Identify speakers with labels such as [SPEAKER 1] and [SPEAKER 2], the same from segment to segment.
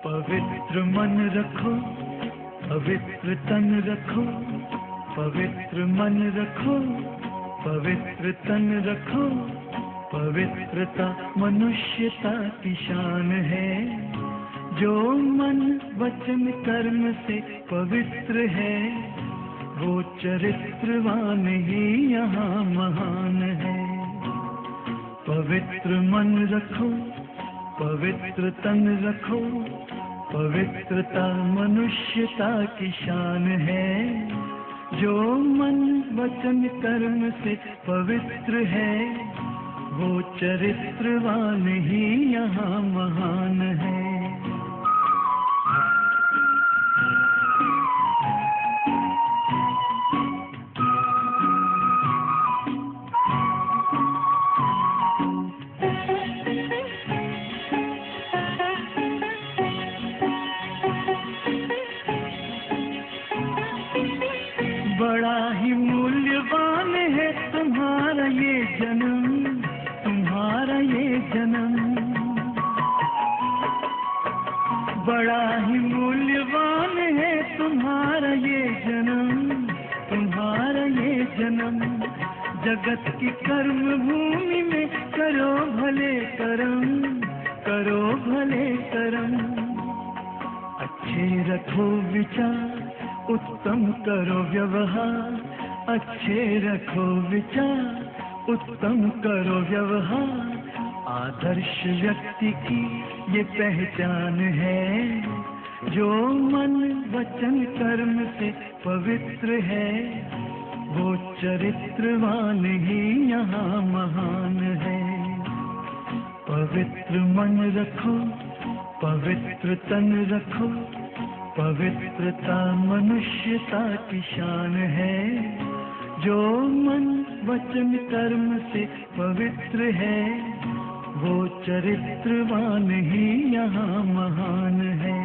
[SPEAKER 1] पवित्र मन रखो, पवित्र तन रखो, पवित्र मन रखो, पवित्र तन रखो। पवित्रता मनुष्यता की शान है, जो मन वचन कर्म से पवित्र है, वो चरित्रवान ही यहाँ महान है। पवित्र मन रखो, पवित्र तन रखो, पवित्रता मनुष्यता की शान है, जो मन वचन कर्म से पवित्र है, वो चरित्रवान ही यहाँ महान है। बड़ा ही मूल्यवान है तुम्हारा ये जन्म, तुम्हारा ये जन्म। बड़ा ही मूल्यवान है तुम्हारा ये जन्म, तुम्हारा ये जन्म। जगत की कर्म भूमि में करो भले कर्म, करो भले कर्म। अच्छे रखो विचार, उत्तम करो व्यवहार, अच्छे रखो विचार, उत्तम करो व्यवहार। आदर्श व्यक्ति की ये पहचान है, जो मन वचन कर्म से पवित्र है, वो चरित्रवान ही यहाँ महान है। पवित्र मन रखो, पवित्र तन रखो, पवित्रता मनुष्यता की शान है, जो मन वचन कर्म से पवित्र है, वो चरित्रवान ही यहाँ महान है।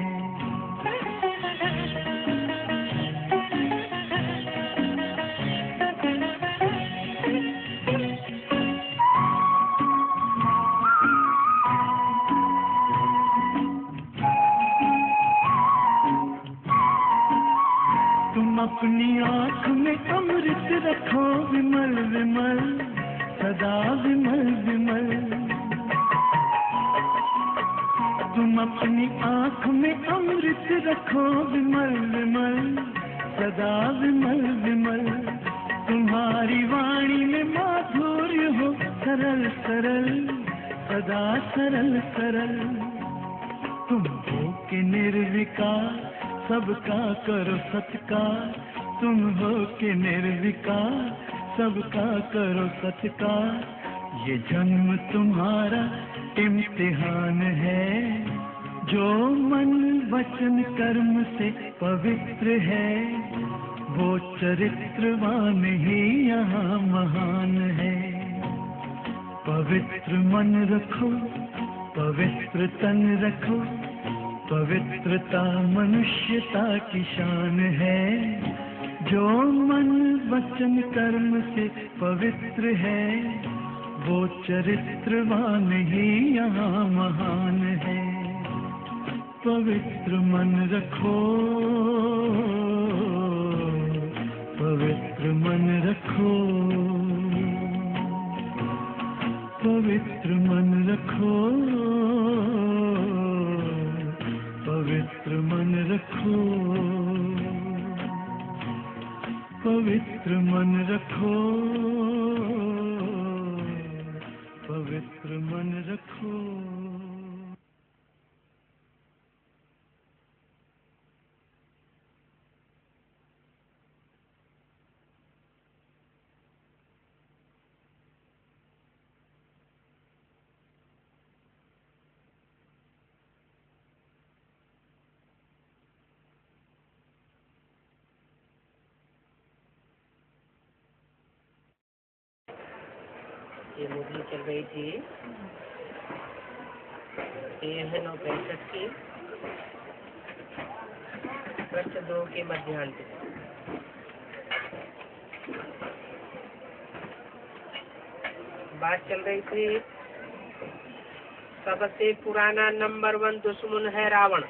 [SPEAKER 1] तुम अपनी आँख में अमृत रखो, विमल विमल सदा विमल विमल। अपनी आँख में अमृत रखो विमल विमल, सदा विमल विमल। तुम्हारी वाणी में माधुर्य हो सरल सरल, सदा सरल सरल। तुम हो के निर्विकार, सबका करो सत्कार। तुम हो के निर्विकार, सबका करो सत्कार। ये जन्म तुम्हारा इम्तिहान है, जो मन वचन कर्म से पवित्र है, वो चरित्रवान ही यहाँ महान है। पवित्र मन रखो, पवित्र तन रखो, पवित्रता मनुष्यता की शान है। जो मन वचन कर्म से पवित्र है, वो चरित्रवान ही यहाँ महान है। पवित्र मन रखो, पवित्र मन रखो, पवित्र मन रखो, पवित्र मन रखो, पवित्र मन रखो, पवित्र मन रखो।
[SPEAKER 2] ये मुरली चल रही थी 1365 की, पृष्ठ 2 के मध्यांत। बात चल रही थी सबसे पुराना नंबर 1 दुश्मन है रावण।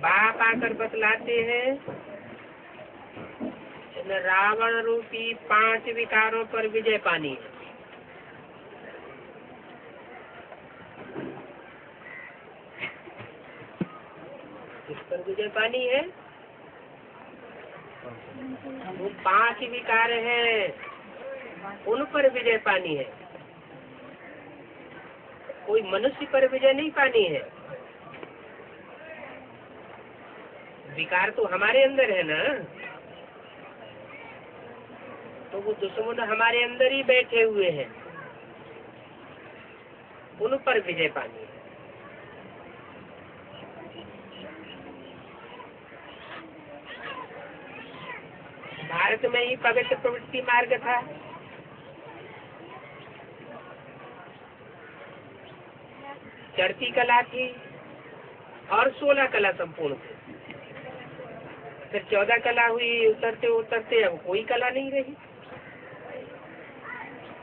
[SPEAKER 2] बाप आकर बतलाते हैं रावण रूपी 5 विकारों पर विजय पानी है। किस पर विजय पानी है? वो 5 विकार हैं, उन पर विजय पानी है। कोई मनुष्य पर विजय नहीं पानी है। विकार तो हमारे अंदर है ना, तो वो दुश्मन हमारे अंदर ही बैठे हुए हैं, उन पर विजय पानी है। भारत में ही पवित्र प्रवृत्ति मार्ग था। चढ़ती कला थी और 16 कला संपूर्ण थी। फिर 14 कला हुई, उतरते उतरते अब कोई कला नहीं रही।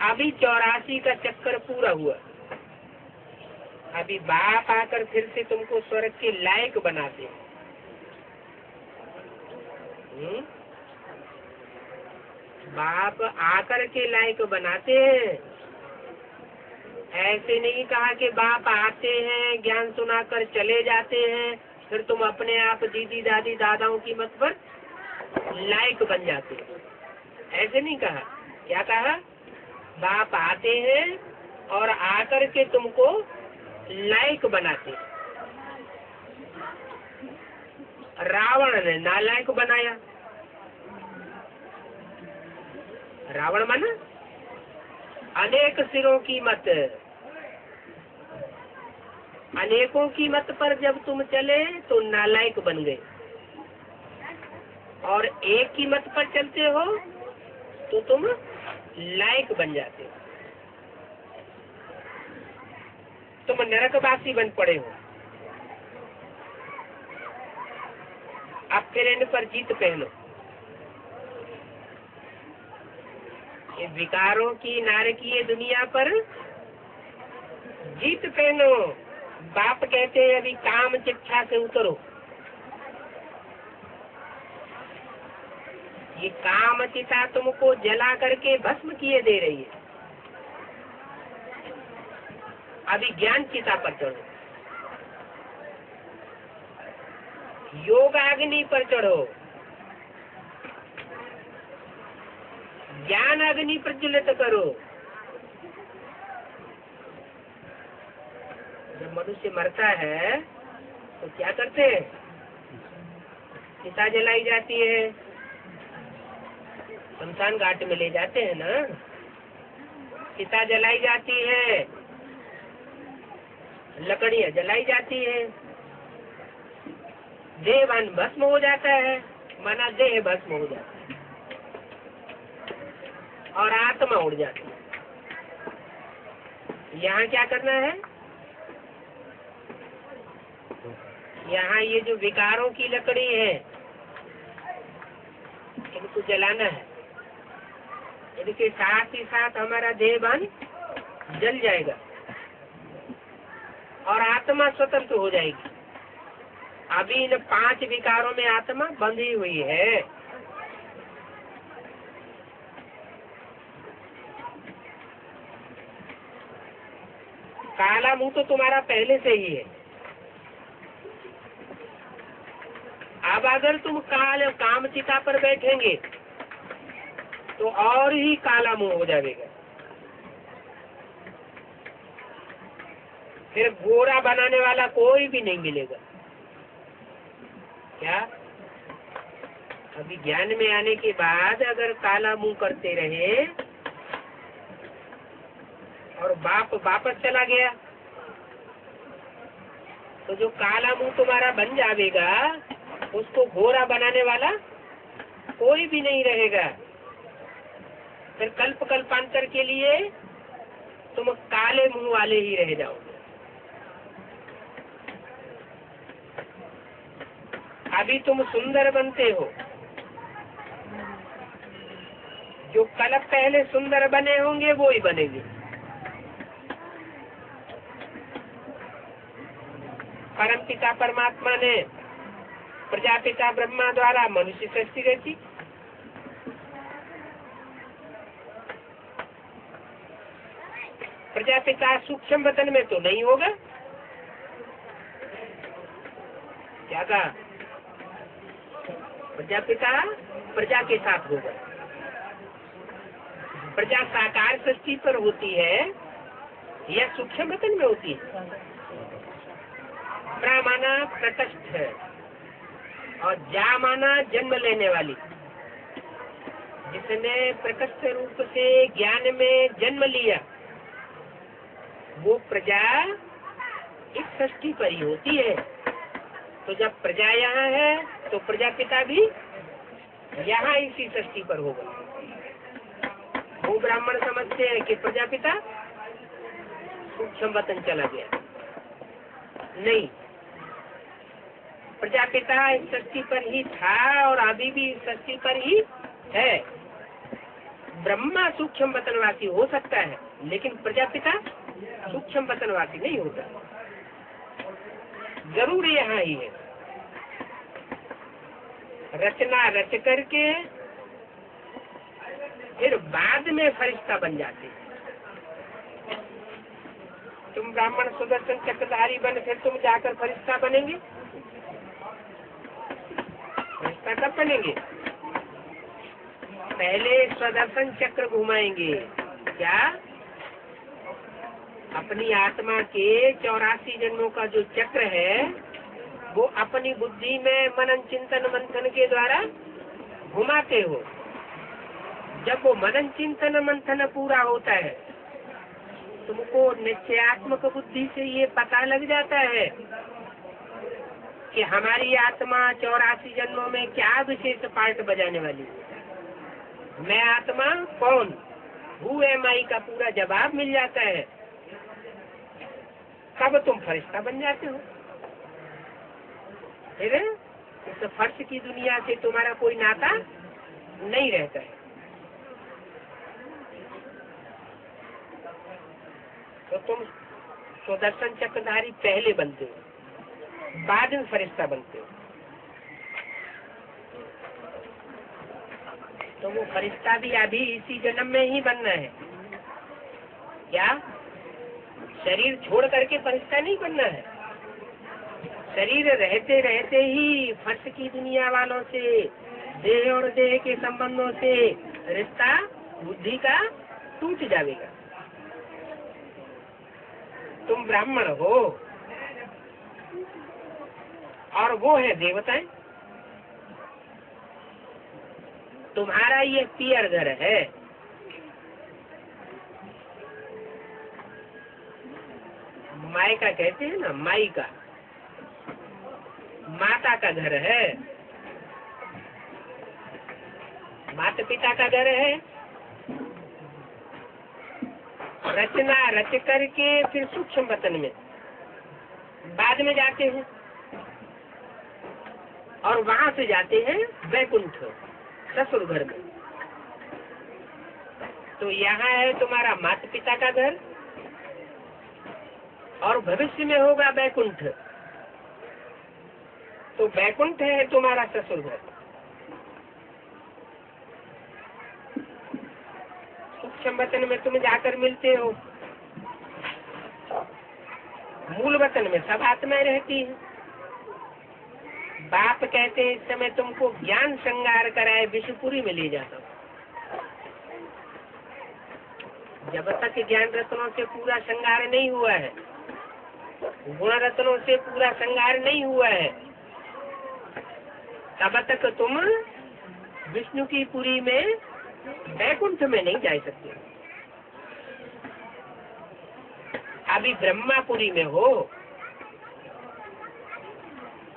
[SPEAKER 2] अभी 84 का चक्कर पूरा हुआ। अभी बाप आकर फिर से तुमको स्वर्ग के लायक बनाते। बाप आकर के लायक बनाते हैं। ऐसे नहीं कहा कि बाप आते हैं, ज्ञान सुनाकर चले जाते हैं, फिर तुम अपने आप दीदी दादी दादाओं की मत पर लायक बन जाते। ऐसे नहीं कहा। क्या कहा? बाप आते हैं और आकर के तुमको लायक बनाते। रावण ने नालायक बनाया। रावण माना अनेक सिरों की मत। अनेकों की मत पर जब तुम चले तो नालायक बन गए, और एक की मत पर चलते हो तो तुम लायक बन जाते हो। तुम नरकवासी बन पड़े हो। अब फिर इन पर जीत पहनो। ये विकारों की नारकीय दुनिया पर जीत पहनो। बाप कहते हैं अभी काम चिट्ठा से उतरो। ये काम चिता तुमको जला करके भस्म किए दे रही है। अभी ज्ञान चिता पर चढ़ो, योग अग्नि पर चढ़ो, ज्ञान अग्नि प्रज्वलित करो। जब मनुष्य मरता है तो क्या करते हैं? चिता जलाई जाती है, शमशान घाट में ले जाते हैं ना, चिता जलाई जाती है, लकड़ियां जलाई जाती है, देहवान भस्म हो जाता है, माना देह भस्म हो जाता है और आत्मा उड़ जाती है। यहाँ क्या करना है? यहाँ ये जो विकारों की लकड़ी है इनको जलाना है, इनके साथ ही साथ हमारा देहवान जल जाएगा और आत्मा स्वतंत्र हो जाएगी। अभी इन 5 विकारों में आत्मा बंधी हुई है। काला मुंह तो तुम्हारा पहले से ही है। अब अगर तुम काम चिता पर बैठेंगे तो और ही काला मुंह हो जाएगा। फिर गोरा बनाने वाला कोई भी नहीं मिलेगा। क्या? अभी ज्ञान में आने के बाद अगर काला मुंह करते रहे और बाप वापस चला गया तो जो काला मुंह तुम्हारा बन जाएगा उसको गोरा बनाने वाला कोई भी नहीं रहेगा। फिर कल्प कल्पांतर के लिए तुम काले मुंह वाले ही रह जाओगे। अभी तुम सुंदर बनते हो, जो कल पहले सुंदर बने होंगे वो ही बनेंगे। परम पिता परमात्मा ने प्रजापिता ब्रह्मा द्वारा मनुष्य सृष्टि रची। प्रजापिता सूक्ष्म वतन में तो नहीं होगा। क्या कहा? प्रजापिता प्रजा के साथ होगा। प्रजा साकार सृष्टि पर होती है या सूक्ष्म वतन में होती है? प्रा माना प्रकष्ठ है और जा माना जन्म लेने वाली। जिसने प्रकष्ठ रूप से ज्ञान में जन्म लिया वो प्रजा इस सृष्टि पर ही होती है। तो जब प्रजा यहाँ है तो प्रजापिता भी यहाँ इसी सृष्टि पर होगा। वो ब्राह्मण समझते हैं कि प्रजापिता सूक्ष्म वतन चला गया। नहीं, प्रजापिता इस सृष्टि पर ही था और अभी भी इस सृष्टि पर ही है। ब्रह्मा सूक्ष्म वतनवासी हो सकता है लेकिन प्रजापिता सूक्ष्म वतनवासी नहीं होता। जरूर यहाँ ही है। रचना रच करके फिर बाद में फरिश्ता बन जाते। तुम ब्राह्मण सुदर्शन चक्रधारी बन फिर तुम जाकर फरिश्ता बनेंगे? फरिश्ता कब बनेंगे? पहले सुदर्शन चक्र घुमाएंगे। क्या? अपनी आत्मा के 84 जन्मों का जो चक्र है वो अपनी बुद्धि में मनन चिंतन मंथन के द्वारा घुमाते हो। जब वो मनन चिंतन मंथन पूरा होता है तुमको निश्चयात्मक बुद्धि से ये पता लग जाता है कि हमारी आत्मा 84 जन्मों में क्या विशेष पार्ट बजाने वाली है। मैं आत्मा कौन, हु एम आई का पूरा जवाब मिल जाता है। कब तुम फरिश्ता बन जाते हो। फिर इस फर्श की दुनिया से तुम्हारा कोई नाता नहीं रहता है। तो तुम सुदर्शन चक्रधारी पहले बनते हो, बाद में फरिश्ता बनते हो। तो वो फरिश्ता भी अभी इसी जन्म में ही बनना है। क्या? शरीर छोड़ करके फरिश्ता नहीं बनना है। शरीर रहते रहते ही फर्श की दुनिया वालों से, देह और देह के संबंधों से रिश्ता बुद्धि का टूट जाएगा। तुम ब्राह्मण हो और वो है देवताएं। तुम्हारा ये पियर घर है, मायका कहते हैं ना, मायका माता का घर है, माता पिता का घर है। रचना रच करके फिर सूक्ष्म वतन में बाद में जाते हैं और वहां से जाते हैं वैकुंठ ससुर घर में। तो यहाँ है तुम्हारा माता पिता का घर और भविष्य में होगा वैकुंठ। तो वैकुंठ है तुम्हारा ससुर घर। सूक्ष्म वतन में तुम जाकर मिलते हो, मूल वतन में सब आत्माएं रहती हैं। बाप कहते हैं इस समय तुमको ज्ञान श्रृंगार कराए विष्णुपुरी में ले जाता हूँ। जब तक ज्ञान रत्नों से पूरा श्रृंगार नहीं हुआ है, गुण रत्नों से पूरा श्रृंगार नहीं हुआ है, तब तक तुम विष्णु की पुरी में वैकुंठ में नहीं जा सकते। अभी ब्रह्मापुरी में हो।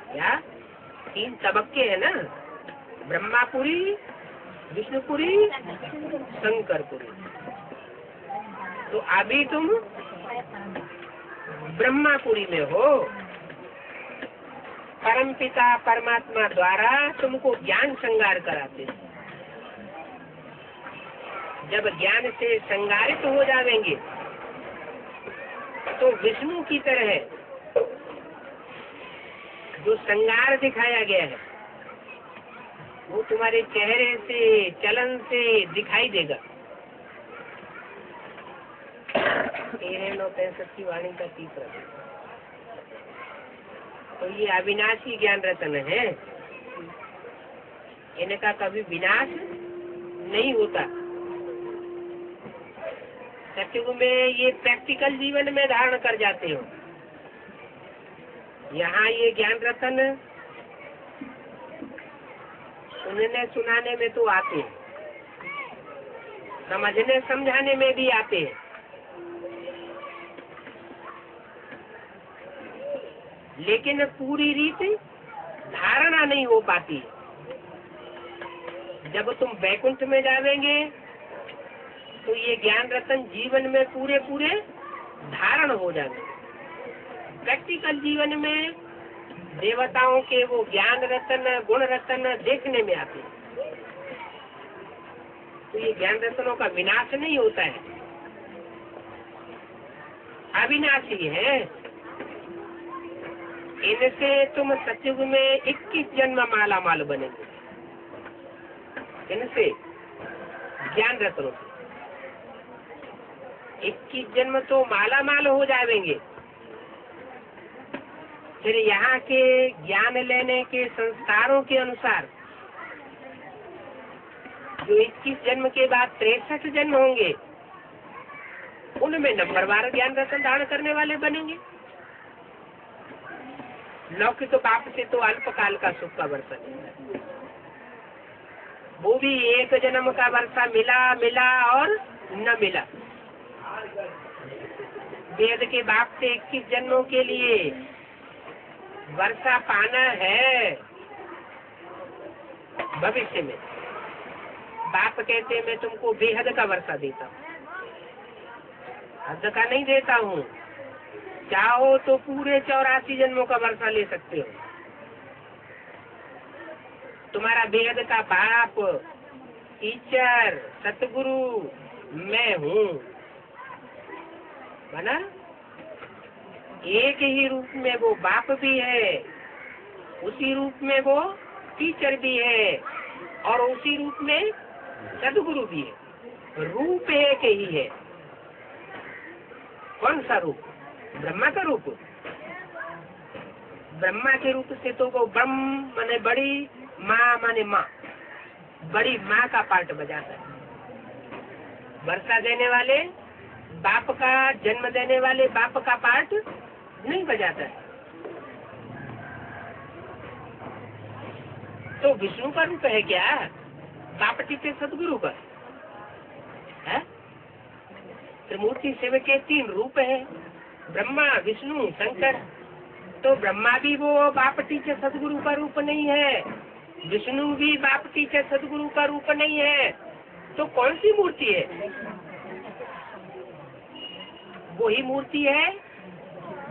[SPEAKER 2] क्या 3 तबक्के है ना, ब्रह्मापुरी, विष्णुपुरी, शंकरपुरी। तो अभी तुम ब्रह्मापुरी में हो। परमपिता परमात्मा द्वारा तुमको ज्ञान श्रृंगार कराते हैं। जब ज्ञान से श्रृंगारित हो जाएंगे तो विष्णु की तरह जो श्रृंगार दिखाया गया है वो तुम्हारे चेहरे से, चलन से दिखाई देगा। 1365 की वाणी का तीसरा। तो ये अविनाशी ज्ञान रत्न है, इनका कभी विनाश नहीं होता। सत्युग में ये प्रैक्टिकल जीवन में धारण कर जाते हो। यहाँ ये ज्ञान रत्न सुनने सुनाने में तो आते हैं, समझने समझाने में भी आते हैं, लेकिन पूरी रीति धारणा नहीं हो पाती। जब तुम वैकुंठ में जावेंगे तो ये ज्ञान रत्न जीवन में पूरे पूरे धारण हो जाएंगे। प्रैक्टिकल जीवन में देवताओं के वो ज्ञान रत्न, गुण रत्न देखने में आते हैं। तो ये ज्ञान रत्नों का विनाश नहीं होता है, अविनाशी है। इनसे तुम सत्युग में 21 जन्म माला माल बनेंगे। इनसे ज्ञान रत्नों से 21 जन्म तो माला माल हो जाएंगे। फिर यहाँ के ज्ञान लेने के संस्कारों के अनुसार जो 21 जन्म के बाद 63 जन्म होंगे, उनमें नंबरवार ज्ञान रत्न धारण करने वाले बनेंगे। लौकिक तो बाप से तो अल्पकाल का सुख का वर्षा है, वो भी 1 जन्म का वर्षा मिला और न मिला। वेद के बाप से 21 जन्मों के लिए वर्षा पाना है भविष्य में। बाप कहते मैं तुमको बेहद का वर्षा देता हूँ, हद का नहीं देता हूँ। चाहो तो पूरे 84 जन्मों का वर्षा ले सकते हो। तुम्हारा बेहद का बाप, टीचर, सतगुरु मैं हूँ। बना एक ही रूप में वो बाप भी है, उसी रूप में वो टीचर भी है और उसी रूप में सदगुरु भी है। रूप एक ही है। कौन सा रूप? ब्रह्मा का रूप, ब्रह्मा के रूप से तो वो ब्रह्म माने बड़ी, माँ माने माँ, बड़ी माँ का पार्ट बजाता है। वर्षा देने वाले बाप का, जन्म देने वाले बाप का पार्ट नहीं बजाता है। तो विष्णु का रूप है क्या? बाप टीचर सदगुरु का है। त्रिमूर्ति शिव के 3 रूप है, ब्रह्मा, विष्णु, शंकर। तो ब्रह्मा भी वो बाप टीचर सदगुरु का रूप नहीं है, विष्णु भी बाप टीचर सदगुरु का रूप नहीं है। तो कौन सी मूर्ति है? वही मूर्ति है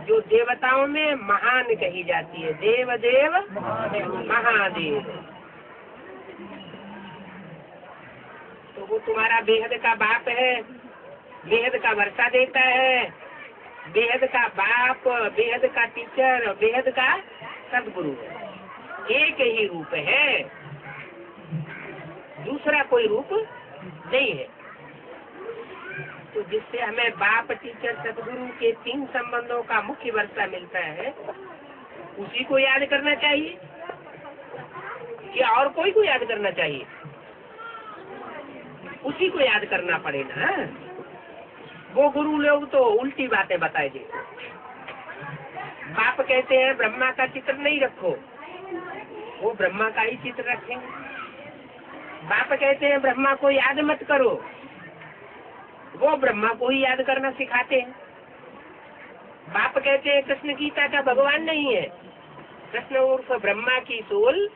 [SPEAKER 2] जो देवताओं में महान कही जाती है, देव देव महादेव। तो वो तुम्हारा बेहद का बाप है, बेहद का वर्षा देता है, बेहद का बाप, बेहद का टीचर, बेहद का सदगुरु है। एक ही रूप है, दूसरा कोई रूप नहीं है। तो जिससे हमें बाप, टीचर, सदगुरु के 3 संबंधों का मुख्य वर्षा मिलता है, उसी को याद करना चाहिए कि और कोई को याद करना चाहिए? उसी को याद करना पड़ेगा। वो गुरु लोग तो उल्टी बातें बताएंगे। बाप कहते हैं ब्रह्मा का चित्र नहीं रखो, वो ब्रह्मा का ही चित्र रखेंगे। बाप कहते हैं ब्रह्मा को याद मत करो, वो ब्रह्मा को ही याद करना सिखाते हैं। बाप कहते हैं कृष्ण गीता का भगवान नहीं है, कृष्ण उर्फ ब्रह्मा की सोल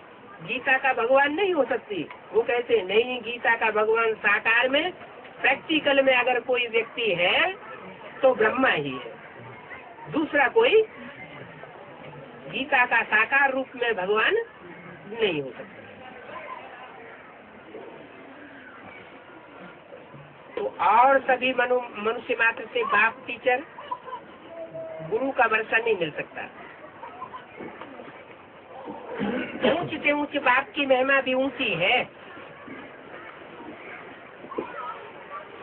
[SPEAKER 2] गीता का भगवान नहीं हो सकती। वो कहते हैं नहीं, गीता का भगवान साकार में, प्रैक्टिकल में अगर कोई व्यक्ति है तो ब्रह्मा ही है, दूसरा कोई गीता का साकार रूप में भगवान नहीं हो सकता। तो और सभी मनुष्य मात्र से बाप, टीचर, गुरु का वर्षा नहीं मिल सकता। ऊंच से ऊंच बाप की महिमा भी ऊंची है।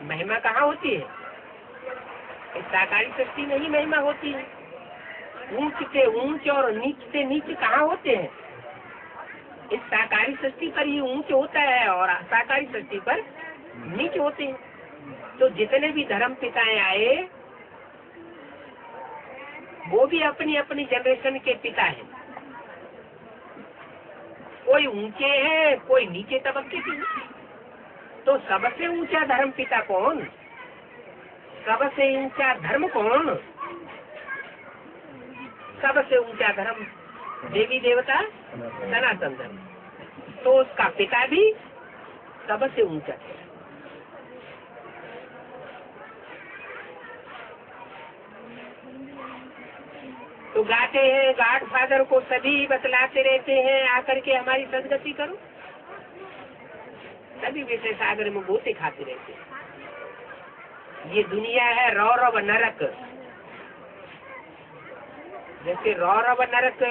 [SPEAKER 2] महिमा कहाँ होती है? इस साकारी सृष्टि में ही महिमा होती है। ऊंच से ऊंच और नीच से नीच कहाँ होते हैं? इस साकारी सृष्टि पर ही ऊंच होता है और साकारी सृष्टि पर नीच होते हैं। तो जितने भी धर्म पिताएं आए वो भी अपनी अपनी जनरेशन के पिता हैं। कोई ऊंचे हैं, कोई नीचे तबके के। तो सबसे ऊंचा धर्म पिता कौन? सबसे ऊंचा धर्म कौन? सबसे ऊंचा धर्म देवी देवता सनातन धर्म। तो उसका पिता भी सबसे ऊंचा है। तो गाते हैं, गॉड फादर को सभी बतलाते रहते हैं, आकर के हमारी सदगति करो। सभी विषय सागर में गोते खाते रहते हैं। ये दुनिया है रौरव नरक। जैसे रौरव नरक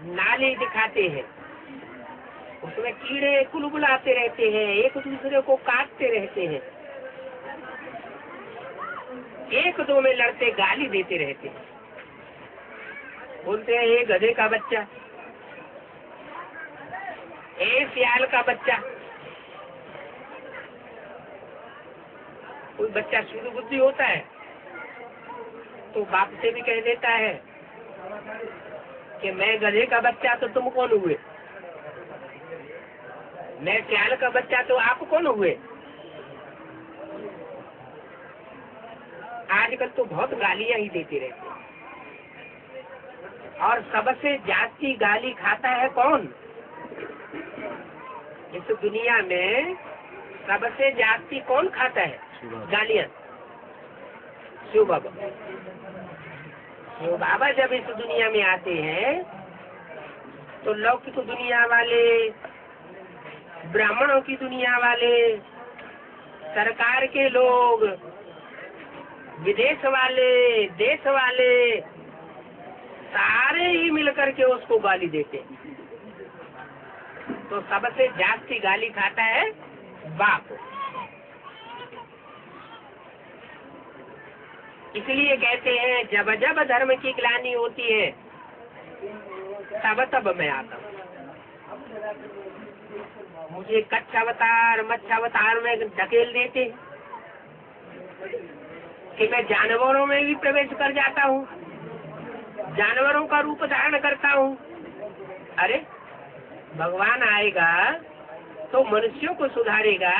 [SPEAKER 2] नाली दिखाते हैं, उसमें कीड़े कुलबुलाते रहते हैं, एक दूसरे को काटते रहते हैं, एक दो में लड़ते गाली देते रहते हैं। बोलते हैं ये गधे का बच्चा, ए सियाल का बच्चा। कोई बच्चा शुद्ध बुद्धि होता है तो बाप से भी कह देता है कि मैं गधे का बच्चा तो तुम कौन हुए, मैं सियाल का बच्चा तो आप कौन हुए। आजकल तो बहुत गालियां ही देते रहते हैं। और सबसे जास्ती गाली खाता है कौन? इस दुनिया में सबसे जास्ती कौन खाता है गालियां? शिव बाबा। शिव बाबा जब इस दुनिया में आते हैं तो लौकिक दुनिया वाले, ब्राह्मणों की दुनिया वाले, सरकार के लोग, विदेश वाले, देश वाले, सारे ही मिलकर के उसको गाली देते हैं। तो सबसे जास्ती गाली खाता है बाप। इसलिए कहते हैं जब जब धर्म की ग्लानि होती है तब तब मैं आता हूँ। मुझे कच्छावतार मच्छावतार में धकेल देते कि मैं जानवरों में भी प्रवेश कर जाता हूँ, जानवरों का रूप धारण करता हूँ। अरे भगवान आएगा तो मनुष्यों को सुधारेगा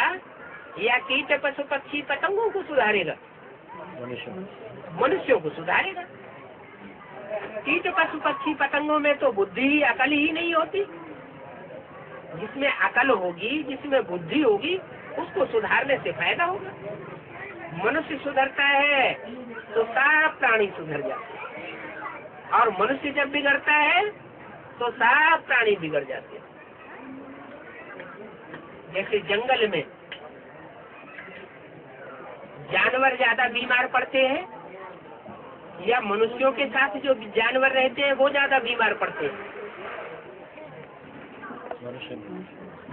[SPEAKER 2] या कीट पशु पक्षी पतंगों को सुधारेगा? मनुष्यों को सुधारेगा। कीट पशु पक्षी पतंगों में तो बुद्धि अकल ही नहीं होती। जिसमें अकल होगी, जिसमें बुद्धि होगी, उसको सुधारने से फायदा होगा। मनुष्य सुधरता है तो सब प्राणी सुधर जाते हैं, और मनुष्य जब बिगड़ता है तो सब प्राणी बिगड़ जाते हैं। जैसे जंगल में जानवर ज्यादा बीमार पड़ते हैं या मनुष्यों के साथ जो जानवर रहते हैं वो ज्यादा बीमार पड़ते हैं?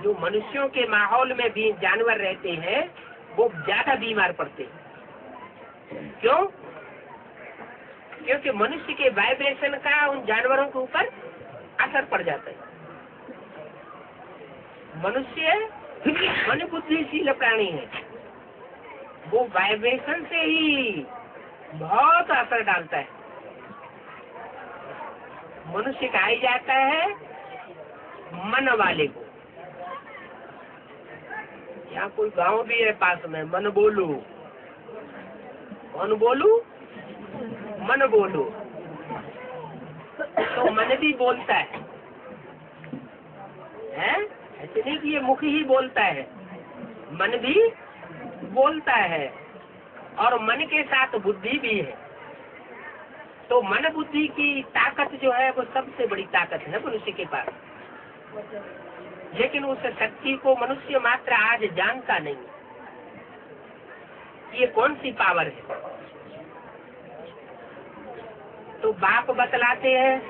[SPEAKER 2] जो मनुष्यों के माहौल में भी जानवर रहते हैं वो ज्यादा बीमार पड़ते हैं। क्यों? क्योंकि मनुष्य के वाइब्रेशन का उन जानवरों के ऊपर असर पड़ जाता है। मनुष्य मन बुद्धिशील प्राणी है, वो वाइब्रेशन से ही बहुत असर डालता है। मनुष्य कहा जाता है मन वाले को। यहाँ कोई गांव भी है पास में, मन बोलू, कौन बोलू? मन बोलू। तो मन भी बोलता है, ऐसे नहीं कि ये मुख ही बोलता है, मन भी बोलता है, और मन के साथ बुद्धि भी है। तो मन बुद्धि की ताकत जो है वो सबसे बड़ी ताकत है मनुष्य के पास। लेकिन उस शक्ति को मनुष्य मात्र आज जानता नहीं। ये कौन सी पावर है? तो बाप बतलाते हैं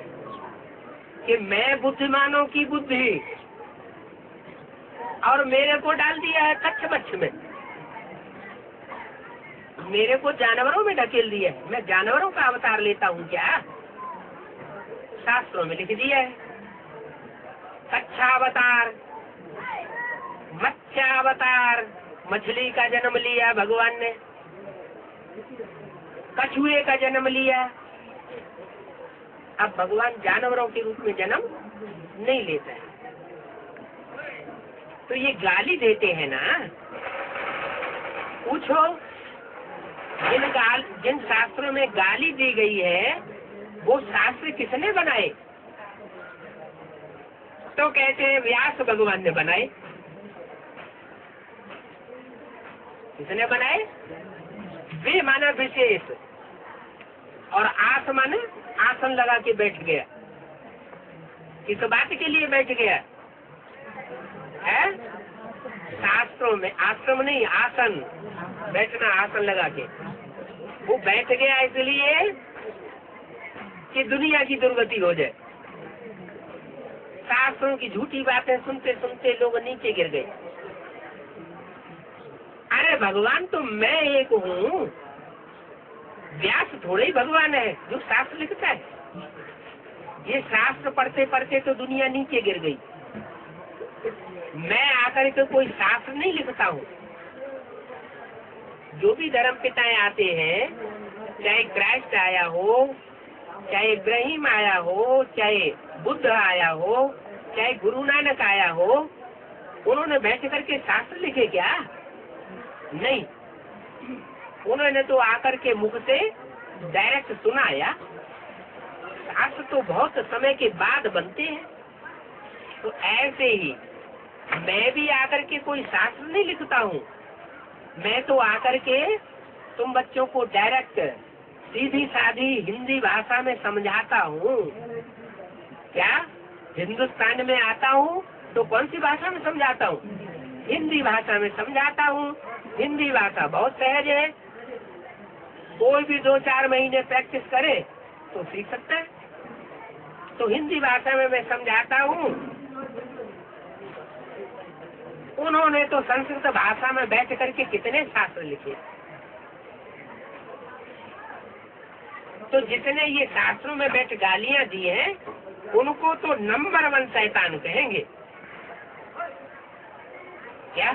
[SPEAKER 2] कि मैं बुद्धिमानों की बुद्धि, और मेरे को डाल दिया है कच्छ बच्छ में, मेरे को जानवरों में ढकेल दिया है। मैं जानवरों का अवतार लेता हूँ क्या? शास्त्रों में लिख दिया है कच्छावतार, मत्स्यावतार। मछली का जन्म लिया भगवान ने, कछुए का जन्म लिया। अब भगवान जानवरों के रूप में जन्म नहीं लेता है। तो ये गाली देते हैं ना। पूछो जिन शास्त्रों में गाली दी गई है वो शास्त्र किसने बनाए? तो कहते हैं व्यास भगवान ने बनाए। किसने बनाए? वे माना विशेष, और आस माने आसन लगा के बैठ गया। किस बात के लिए बैठ गया है? शास्त्रों में आश्रम नहीं, आसन, बैठना, आसन लगा के वो बैठ गया इसलिए कि दुनिया की दुर्गति हो जाए। शास्त्रों की झूठी बातें सुनते सुनते लोग नीचे गिर गए। अरे भगवान तो मैं एक हूँ, व्यास थोड़े ही भगवान है जो शास्त्र लिखता है। ये शास्त्र पढ़ते पढ़ते तो दुनिया नीचे गिर गई। मैं आकर के कोई शास्त्र नहीं लिखता हूँ। जो भी धर्म पिताएं आते हैं, चाहे क्राइस्ट आया हो, चाहे इब्राहिम आया हो, चाहे बुद्ध आया हो, चाहे गुरु नानक आया हो, उन्होंने बैठ करके शास्त्र लिखे क्या? नहीं, उन्होंने तो आकर के मुख से डायरेक्ट सुनाया। शास्त्र तो बहुत समय के बाद बनते हैं। तो ऐसे ही मैं भी आकर के कोई शास्त्र नहीं लिखता हूँ। मैं तो आकर के तुम बच्चों को डायरेक्ट सीधी सादी हिंदी भाषा में समझाता हूँ। क्या हिंदुस्तान में आता हूँ तो कौन सी भाषा में समझाता हूँ? हिंदी भाषा में समझाता हूँ। हिंदी भाषा बहुत सहज है, कोई भी 2-4 महीने प्रैक्टिस करे तो सीख सकता है। तो हिंदी भाषा में मैं समझाता हूँ। उन्होंने तो संस्कृत भाषा में बैठ करके कितने शास्त्र लिखे। तो जिसने ये शास्त्रों में बैठ गालियां दी हैं उनको तो नंबर 1 शैतान कहेंगे। क्या?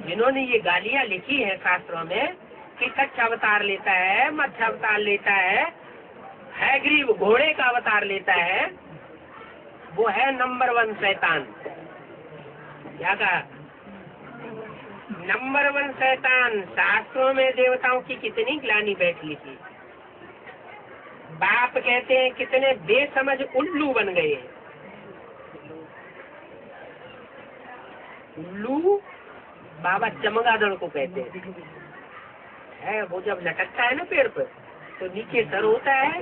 [SPEAKER 2] जिन्होंने ये गालियां लिखी है शास्त्रों में कि कच्छ अवतार लेता है, मत्स्य अवतार लेता है ग्रीव घोड़े का अवतार लेता है, वो है नंबर 1 शैतान। क्या कहा? नंबर 1 शैतान। शास्त्रों में देवताओं की कितनी ग्लानि बैठ लिखी। बाप कहते हैं कितने बेसमझ उल्लू बन गए। उल्लू बाबा चमगादड़ को कहते हैं। वो जब लटकता है ना पेड़ पर तो नीचे सर होता है,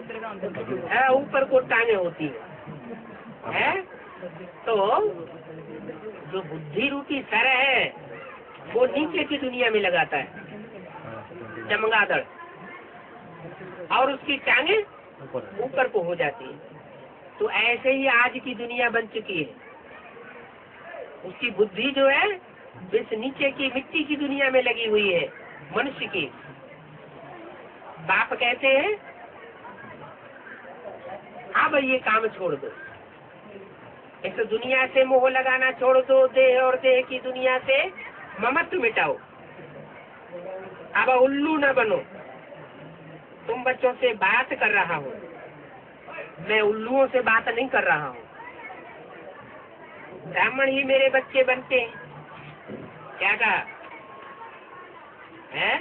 [SPEAKER 2] ऊपर को टांगे होती है। तो जो बुद्धि रूपी सर है वो नीचे की दुनिया में लगाता है चमगादड़, और उसकी टांगे ऊपर को हो जाती है। तो ऐसे ही आज की दुनिया बन चुकी है। उसकी बुद्धि जो है इस नीचे की मिट्टी की दुनिया में लगी हुई है मनुष्य की। बाप कहते हैं अब ये काम छोड़ दो, इस दुनिया से मोह लगाना छोड़ दो, देह और देह की दुनिया से ममत्व मिटाओ। अब उल्लू न बनो। तुम बच्चों से बात कर रहा हूँ, मैं उल्लुओं से बात नहीं कर रहा हूँ। ब्राह्मण ही मेरे बच्चे बनते हैं। क्या कहा है?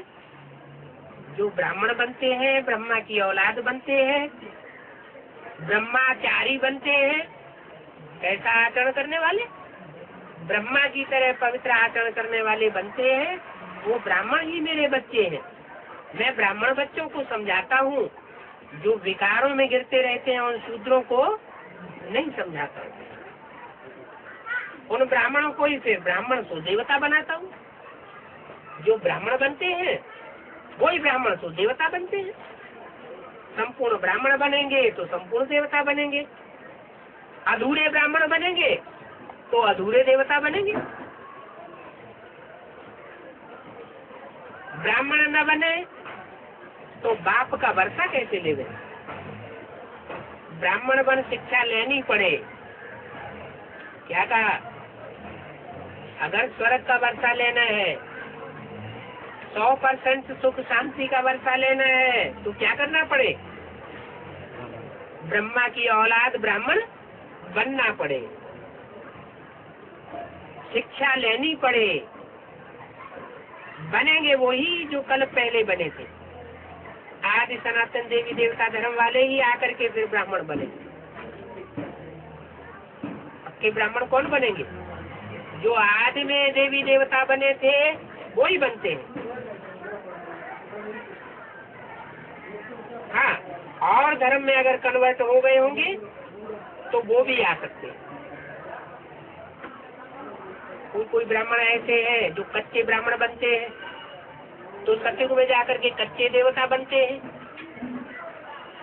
[SPEAKER 2] जो ब्राह्मण बनते हैं ब्रह्मा की औलाद बनते हैं, ब्रह्माचारी बनते हैं। कैसा आचरण करने वाले? ब्रह्मा की तरह पवित्र आचरण करने वाले बनते हैं। वो ब्राह्मण ही मेरे बच्चे हैं। मैं ब्राह्मण बच्चों को समझाता हूँ, जो विकारों में गिरते रहते हैं उन शूद्रों को नहीं समझाता हूँ। उन ब्राह्मणों को ही फिर ब्राह्मण को देवता बनाता हूँ। जो ब्राह्मण बनते हैं वही ब्राह्मण तो देवता बनते हैं। संपूर्ण ब्राह्मण बनेंगे तो संपूर्ण देवता बनेंगे, अधूरे ब्राह्मण बनेंगे तो अधूरे देवता बनेंगे। ब्राह्मण न बने तो बाप का वर्षा कैसे लेवे? ब्राह्मण बन शिक्षा लेनी पड़े। क्या कहा? अगर स्वर्ग का वर्षा लेना है, 100% सुख शांति का वर्षा लेना है तो क्या करना पड़े? ब्रह्मा की औलाद ब्राह्मण बनना पड़े, शिक्षा लेनी पड़े। बनेंगे वही जो कल पहले बने थे। आदि सनातन देवी देवता धर्म वाले ही आकर के फिर ब्राह्मण बने। अब के ब्राह्मण कौन बनेंगे? जो आदि में देवी देवता बने थे वो ही बनते हैं। हाँ, और धर्म में अगर कन्वर्ट हो गए होंगे तो वो भी आ सकते हैं। कोई ब्राह्मण ऐसे हैं जो कच्चे ब्राह्मण बनते हैं तो सतयुग में जाकर के कच्चे देवता बनते हैं।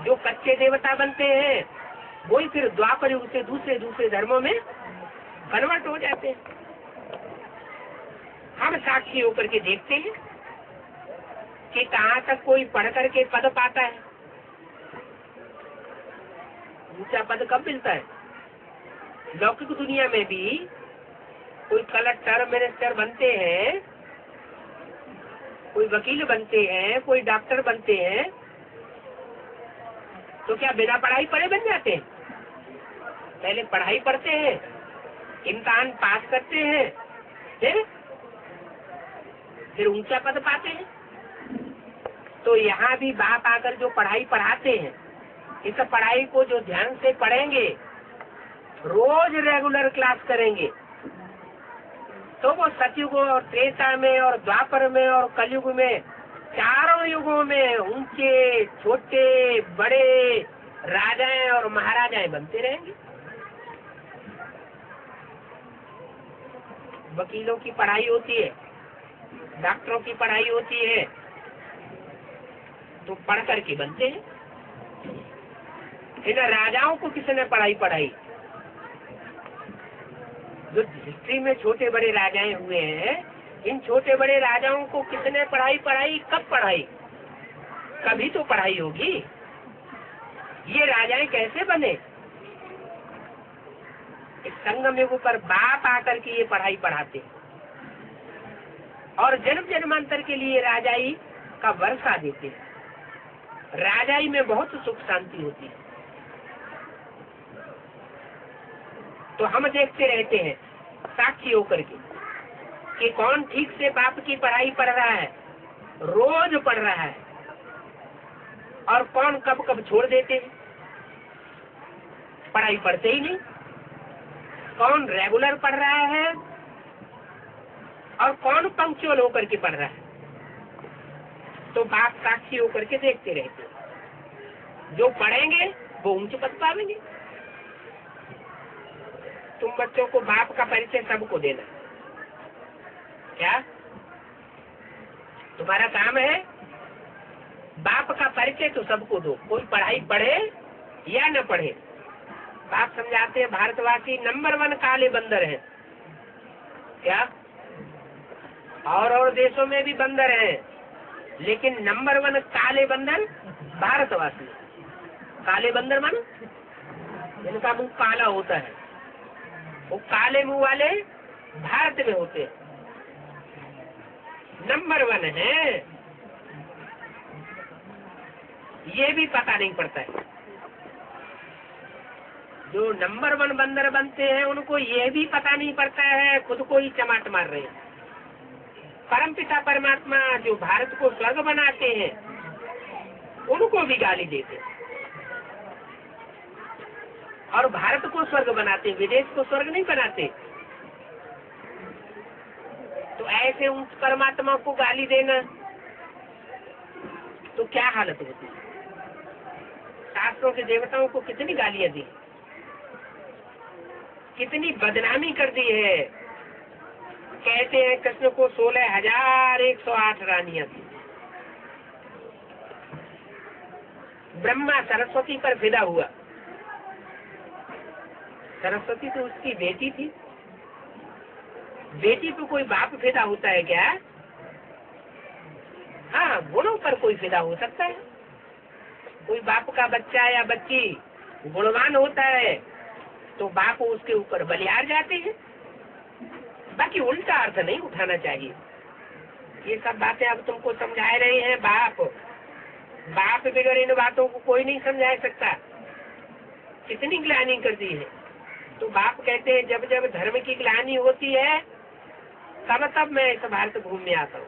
[SPEAKER 2] जो कच्चे देवता बनते हैं वही फिर द्वापर युग से दूसरे धर्मों में कन्वर्ट हो जाते हैं। हम साक्षी होकर के देखते हैं कि कहाँ तक कोई पढ़ करके पद पाता है। ऊंचा पद कब मिलता है? लौकिक दुनिया में भी कोई कलेक्टर मिनिस्टर बनते हैं, कोई वकील बनते हैं, कोई डॉक्टर बनते हैं, तो क्या बिना पढ़ाई पढ़े बन जाते हैं? पहले पढ़ाई पढ़ते हैं, इम्तिहान पास करते हैं, फिर ऊंचा पद पाते हैं। तो यहाँ भी बाप आकर जो पढ़ाई पढ़ाते हैं, इस पढ़ाई को जो ध्यान से पढ़ेंगे, रोज रेगुलर क्लास करेंगे, तो वो सतयुग और त्रेता में और द्वापर में और कलयुग में, चारों युगों में ऊंचे छोटे बड़े राजाएं और महाराजाएं बनते रहेंगे। वकीलों की पढ़ाई होती है, डॉक्टरों की पढ़ाई होती है, तो पढ़ करके बनते हैं। इन राजाओं को किसने पढ़ाई पढ़ाई? जो हिस्ट्री में छोटे बड़े राजाएं हुए हैं, इन छोटे बड़े राजाओं को किसने पढ़ाई पढ़ाई? कब पढ़ाई? कभी तो पढ़ाई होगी। ये राजाएं कैसे बने? इस संगम युग पर बाप आकर के ये पढ़ाई पढ़ाते और जन्म जन्मांतर के लिए राजाई का वर्षा देते। राजाई में बहुत सुख शांति होती है। तो हम देखते रहते हैं साक्षी होकर के कि कौन ठीक से बाप की पढ़ाई पढ़ रहा है, रोज पढ़ रहा है, और कौन कब कब छोड़ देते हैं, पढ़ाई पढ़ते ही नहीं। कौन रेगुलर पढ़ रहा है और कौन पंक्चुअल होकर के पढ़ रहा है। तो बाप साक्षी होकर के देखते रहते हैं। जो पढ़ेंगे वो ऊंचे पद पाएंगे। तुम बच्चों को बाप का परिचय सबको देना। क्या तुम्हारा काम है? बाप का परिचय तो सबको दो, कोई पढ़ाई पढ़े या न पढ़े। बाप समझाते हैं भारतवासी नंबर 1 काले बंदर हैं। क्या? और देशों में भी बंदर हैं, लेकिन नंबर 1 काले बंदर भारतवासी। काले बंदर मानो जिनका मुंह काला होता है, वो काले मुंह वाले भारत में होते हैं। नंबर 1 है, ये भी पता नहीं पड़ता है। जो नंबर 1 बंदर बनते हैं उनको ये भी पता नहीं पड़ता है, खुद को ही चमाट मार रहे हैं। परमपिता परमात्मा जो भारत को स्वर्ग बनाते हैं उनको भी गाली देते हैं, और भारत को स्वर्ग बनाते, विदेश को स्वर्ग नहीं बनाते। तो ऐसे उस परमात्मा को गाली देना तो क्या हालत होती है? शास्त्रों के देवताओं को कितनी गालियां दी, कितनी बदनामी कर दी है। कहते हैं कृष्ण को 16,108 रानियां थी। ब्रह्मा सरस्वती पर फिदा हुआ। सरस्वती तो उसकी बेटी थी। बेटी पे कोई बाप फिदा होता है क्या? हाँ, गुणों पर कोई फिदा हो सकता है। कोई बाप का बच्चा या बच्ची गुणवान होता है तो बाप उसके ऊपर बलिहार जाते हैं। बाकी उल्टा अर्थ नहीं उठाना चाहिए। ये सब बातें अब तुमको समझा रहे हैं बाप। बाप बगैर इन बातों को कोई नहीं समझा सकता। कितनी ग्लानि कर दी है। तो बाप कहते हैं जब जब धर्म की ग्लानि होती है तब तब मैं इस भारत भूमि में आता हूँ।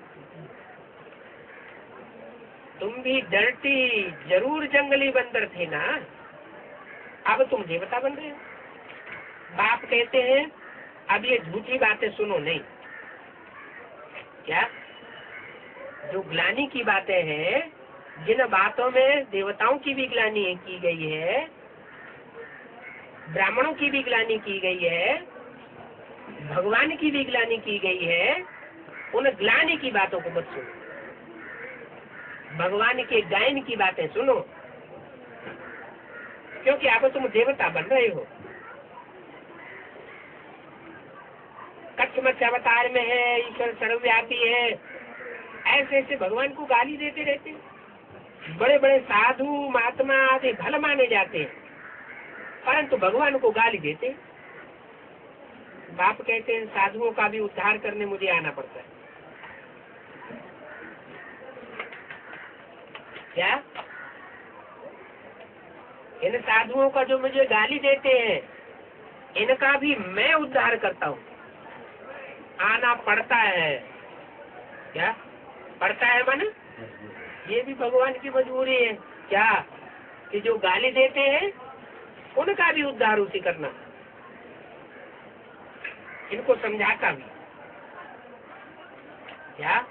[SPEAKER 2] तुम भी डरती जरूर जंगली बंदर थे ना, अब तुम देवता बन रहे हो। बाप कहते हैं अब ये झूठी बातें सुनो नहीं। क्या? जो ग्लानि की बातें हैं, जिन बातों में देवताओं की भी ग्लानि की गई है, ब्राह्मणों की भी ग्लानि की गई है, भगवान की भी ग्लानि की गई है, उन ग्लानि की बातों को मत सुनो। भगवान के गायन की बातें सुनो, क्योंकि अब तुम देवता बन रहे हो। कच्छ अवतार में है, ईश्वर सर्वव्यापी है, ऐसे ऐसे भगवान को गाली देते रहते हैं। बड़े बड़े साधु महात्मा आदि भल माने जाते हैं, परंतु भगवान को गाली देते हैं। बाप कहते हैं साधुओं का भी उद्धार करने मुझे आना पड़ता है। क्या? इन साधुओं का जो मुझे गाली देते हैं, इनका भी मैं उद्धार करता हूँ। आना पड़ता है। क्या पड़ता है? मन ये भी भगवान की मजबूरी है। क्या? कि जो गाली देते हैं उनका भी उद्धार उसी करना। इनको समझाता भी। क्या?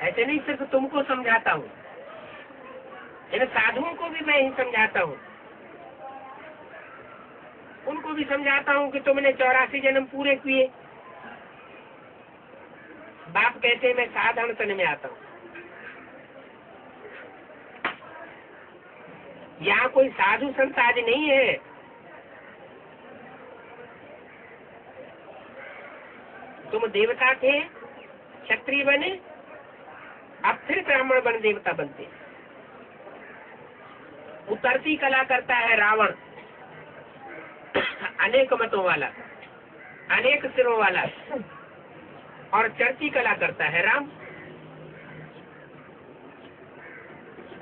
[SPEAKER 2] ऐसे नहीं सिर्फ तुमको समझाता हूँ, इन साधुओं को भी मैं ही समझाता हूँ। उनको भी समझाता हूँ कि तुमने 84 जन्म पूरे किए। बाप कहते हैं मैं साधारण तन में आता हूँ। यहाँ कोई साधु संत आज नहीं है। तुम देवता थे, क्षत्रिय बने, अब फिर ब्राह्मण बन देवता बनते। उतरती कला करता है रावण, अनेक मतों वाला, अनेक सिरों वाला, और चढ़ती कला करता है राम।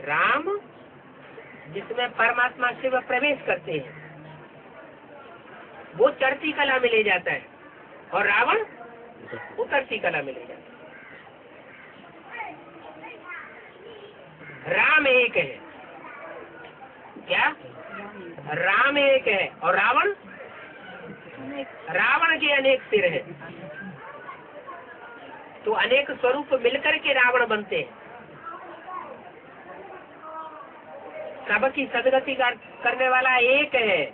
[SPEAKER 2] राम जिसमें परमात्मा शिव प्रवेश करते हैं वो चढ़ती कला में ले जाता है, और रावण उतरती कला में ले जाता है। राम एक है, क्या? राम एक है और रावण, रावण के अनेक सिर है। तो अनेक स्वरूप मिलकर के रावण बनते हैं। सबकी सदगति करने वाला एक है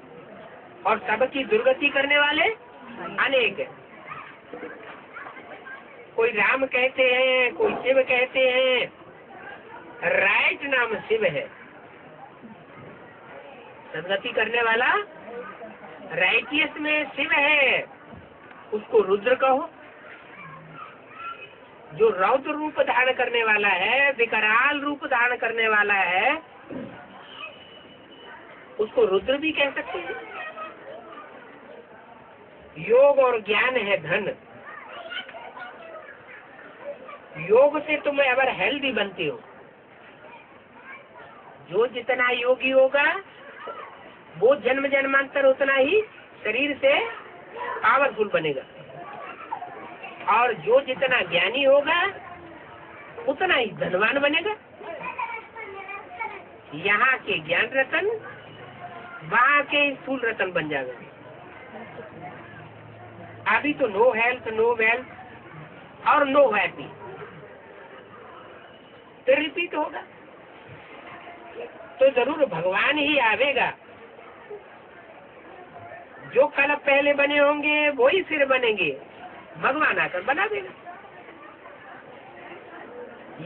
[SPEAKER 2] और सबकी दुर्गति करने वाले अनेक है। कोई राम कहते हैं, कोई शिव कहते हैं। राइट नाम शिव है, सदगति करने वाला राइटियस में शिव है, उसको रुद्र कहो। जो रौद्र रूप धारण करने वाला है, विकराल रूप धारण करने वाला है, उसको रुद्र भी कह सकते हैं। योग और ज्ञान है धन। योग से तुम अगर हेल्दी बनते हो, जो जितना योगी होगा वो जन्म जन्मांतर उतना ही शरीर से पावरफुल बनेगा, और जो जितना ज्ञानी होगा उतना ही धनवान बनेगा। यहाँ के ज्ञान रतन वहाँ के स्थूल रतन बन जाएगा। अभी तो नो हेल्थ, नो वेल्थ और नो हैप्पी, तो रिपीट होगा। तो जरूर भगवान ही आवेगा। जो कल पहले बने होंगे वही फिर बनेंगे, भगवान आकर बना देगा।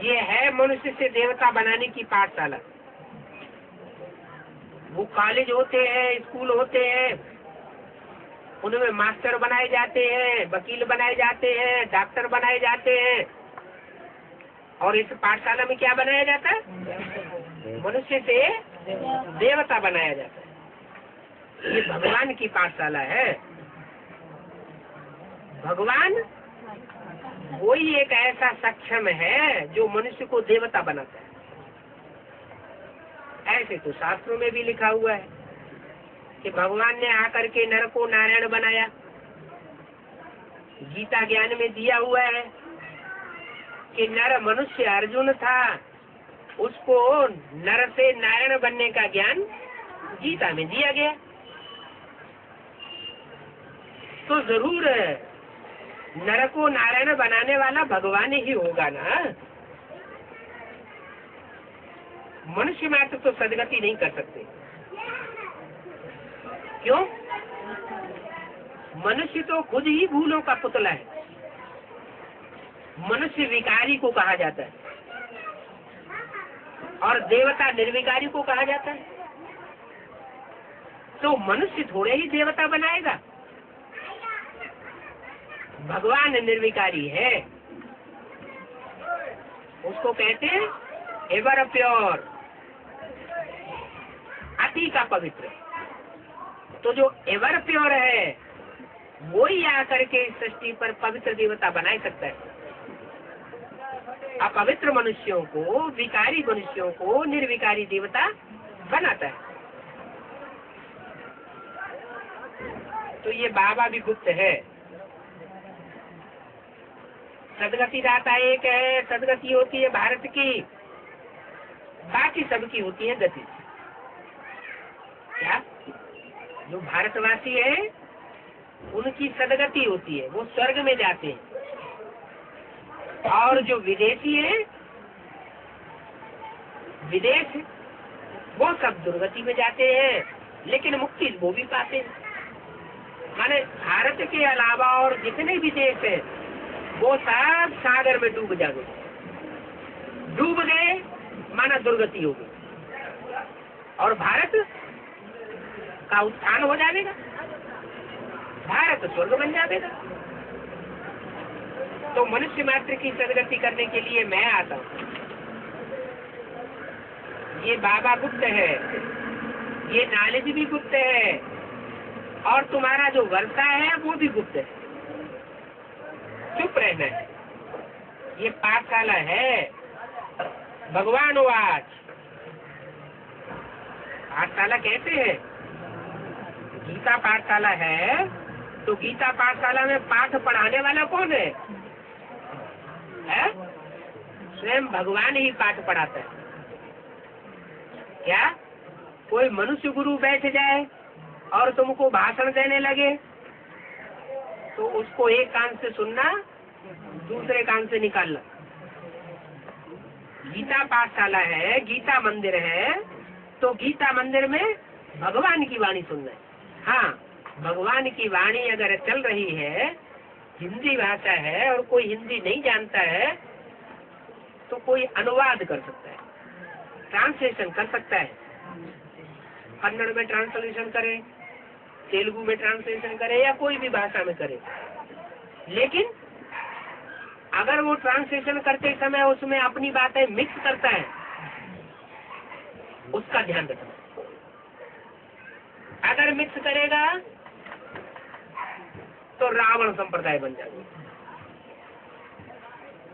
[SPEAKER 2] ये है मनुष्य से देवता बनाने की पाठशाला। वो कॉलेज होते हैं, स्कूल होते हैं, उनमें मास्टर बनाए जाते हैं, वकील बनाए जाते हैं, डॉक्टर बनाए जाते हैं। और इस पाठशाला में क्या बनाया जाता है? मनुष्य से देवता बनाया जाता है। ये भगवान की पाठशाला है। भगवान वही एक ऐसा सक्षम है जो मनुष्य को देवता बनाता है। ऐसे तो शास्त्रों में भी लिखा हुआ है कि भगवान ने आकर के नर को नारायण बनाया। गीता ज्ञान में दिया हुआ है कि नर मनुष्य अर्जुन था, उसको नर से नारायण बनने का ज्ञान गीता में दिया गया। तो जरूर नर को नारायण बनाने वाला भगवान ही होगा ना। मनुष्य मात्र तो सदगति नहीं कर सकते। क्यों? मनुष्य तो खुद ही भूलों का पुतला है। मनुष्य विकारी को कहा जाता है और देवता निर्विकारी को कहा जाता है। तो मनुष्य थोड़े ही देवता बनाएगा। भगवान निर्विकारी है, उसको कहते हैं एवर प्योर, अति का पवित्र। तो जो एवर प्योर है वो ही आकर के इस सृष्टि पर पवित्र देवता बना सकता है। अपवित्र मनुष्यों को, विकारी मनुष्यों को निर्विकारी देवता बनाता है। तो ये बाबा भी गुप्त है। सदगति दाता एक है। सदगति होती है भारत की, बाकी सबकी होती है गति। क्या? जो भारतवासी है उनकी सदगति होती है, वो स्वर्ग में जाते हैं। और जो विदेशी है, विदेश, वो सब दुर्गति में जाते हैं, लेकिन मुक्ति वो भी पाते हैं। माने भारत के अलावा और जितने भी देश है वो सब सागर में डूब जाएंगे। डूब गए माना दुर्गति होगी, और भारत का उत्थान हो जाएगा, भारत स्वर्ग बन जाएगा। तो मनुष्य मात्र की सदगति करने के लिए मैं आता हूँ। ये बाबा गुप्त है, ये नॉलेज भी गुप्त है, और तुम्हारा जो वर्षा है वो भी गुप्त है। चुप रहना है। ये पाठशाला है। भगवान वाच पाठशाला कहते हैं। गीता पाठशाला है तो गीता पाठशाला में पाठ पढ़ाने वाला कौन है? स्वयं भगवान ही पाठ पढ़ाता है। क्या कोई मनुष्य गुरु बैठ जाए और तुमको भाषण देने लगे तो उसको एक कान से सुनना, दूसरे कान से निकालना। गीता पाठशाला है, गीता मंदिर है, तो गीता मंदिर में भगवान की वाणी सुनना है। हाँ, भगवान की वाणी अगर चल रही है, हिंदी भाषा है और कोई हिंदी नहीं जानता है तो कोई अनुवाद कर सकता है, ट्रांसलेशन कर सकता है। कन्नड़ में ट्रांसलेशन करे, तेलुगु में ट्रांसलेशन करे या कोई भी भाषा में करे। लेकिन अगर वो ट्रांसलेशन करते समय उसमें अपनी बातें मिक्स करता है, उसका ध्यान रखना। अगर मिक्स करेगा तो रावण संप्रदाय बन जाएगा।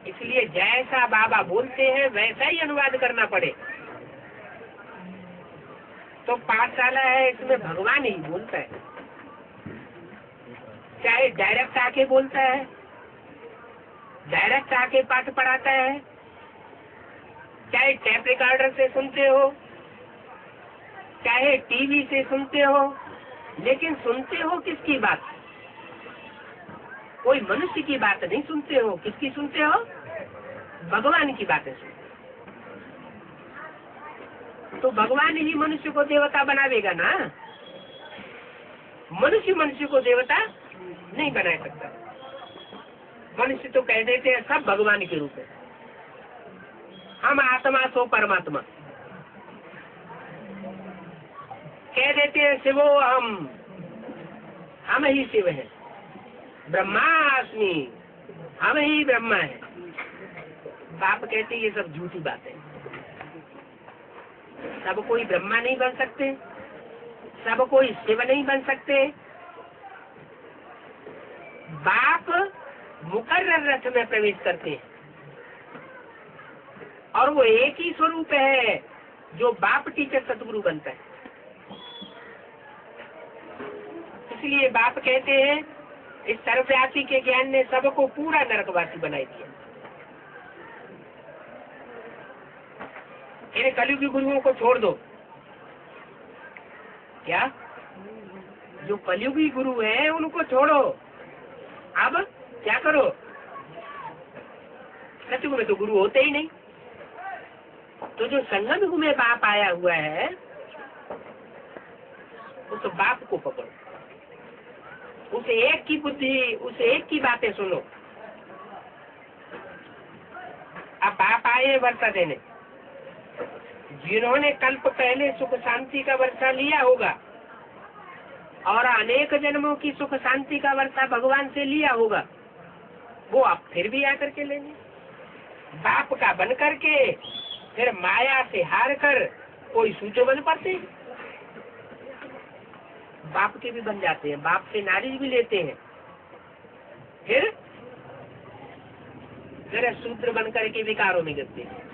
[SPEAKER 2] इसलिए जैसा बाबा बोलते हैं वैसा ही अनुवाद करना पड़े। तो पाठशाला है, इसमें भगवान ही बोलता है, चाहे डायरेक्ट आके बोलता है, डायरेक्ट आके पाठ पढ़ाता है, चाहे टेप रिकॉर्डर से सुनते हो, चाहे टीवी से सुनते हो, लेकिन सुनते हो किसकी बात? कोई मनुष्य की बात नहीं सुनते हो। किसकी सुनते हो? भगवान की बातें सुनते हो। तो भगवान ही मनुष्य को देवता बनावेगा ना। मनुष्य को देवता नहीं बना सकता। मनुष्य तो कह देते हैं सब भगवान के रूप है, हम आत्मा सो परमात्मा कह देते हैं। शिवो हम ही शिव हैं, ब्रह्मास्मि, हम ही ब्रह्मा है। बाप कहते ये सब झूठी बात है। सब कोई ब्रह्मा नहीं बन सकते, सब कोई शिव नहीं बन सकते। बाप मुकर्रर रथ में प्रवेश करते हैं और वो एक ही स्वरूप है जो बाप टीचर सतगुरु बनता है। इसलिए बाप कहते हैं इस सर्वव्यापी के ज्ञान ने सबको पूरा नरकवासी बनाई दिया। इन कलयुगी गुरुओं को छोड़ दो। क्या? जो कलयुगी गुरु हैं उनको छोड़ो। अब क्या करो? सतयुग में तो गुरु होते ही नहीं। तो जो संगम युग में बाप आया हुआ है उस बाप को पकड़ो, उस एक की बुद्धि, उस एक की बातें सुनो। अब बाप आए वर्षा देने। जिन्होंने कल्प पहले सुख शांति का वर्षा लिया होगा और अनेक जन्मों की सुख शांति का वर्षा भगवान से लिया होगा, वो आप फिर भी आकर के लेंगे। बाप का बन करके फिर माया से हार कर कोई सूत्र बन पाते हैं। बाप के भी बन जाते हैं, बाप से नारिज भी लेते हैं, फिर शूद्र बन करके विकारों में गिरते हैं।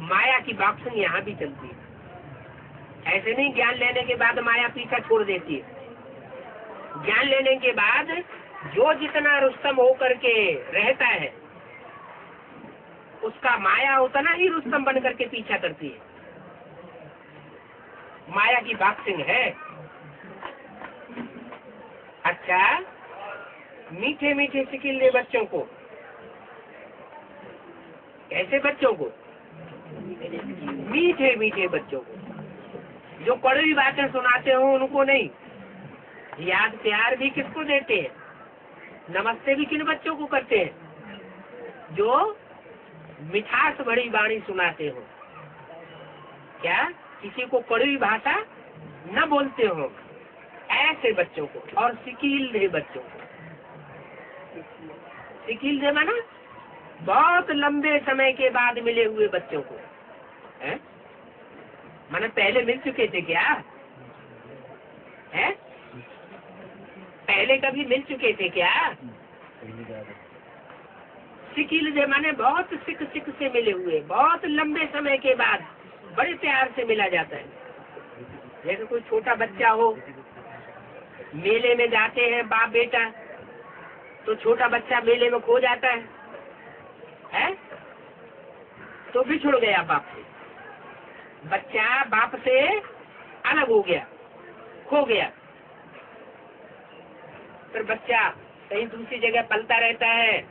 [SPEAKER 2] माया की बॉक्सिंग यहाँ भी चलती है। ऐसे नहीं ज्ञान लेने के बाद माया पीछा छोड़ देती है। ज्ञान लेने के बाद जो जितना रुस्तम होकर के रहता है उसका माया उतना ही रुस्तम बन करके पीछा करती है। माया की बॉक्सिंग है। अच्छा, मीठे मीठे सिकिल दे बच्चों को। ऐसे बच्चों को, मीठे मीठे बच्चों को जो कड़वी बातें सुनाते हो उनको नहीं। याद प्यार भी किसको देते हैं? नमस्ते भी किन बच्चों को करते हैं? जो मिठास भरी वाणी सुनाते हो। क्या किसी को कड़वी भाषा न बोलते हो, ऐसे बच्चों को। और सिकील दे बच्चों को। सिकील दे माना बहुत लंबे समय के बाद मिले हुए बच्चों को। है? माने पहले मिल चुके थे क्या है? पहले कभी मिल चुके थे क्या? सिकील दे माने बहुत सिक सिक से मिले हुए, बहुत लंबे समय के बाद बड़े प्यार से मिला जाता है। जैसे कोई छोटा बच्चा हो, मेले में जाते हैं बाप बेटा, तो छोटा बच्चा मेले में खो जाता है? तो बिछुड़ गया बाप से, बच्चा बाप से अलग हो गया, खो गया। फिर बच्चा कहीं दूसरी जगह पलता रहता है।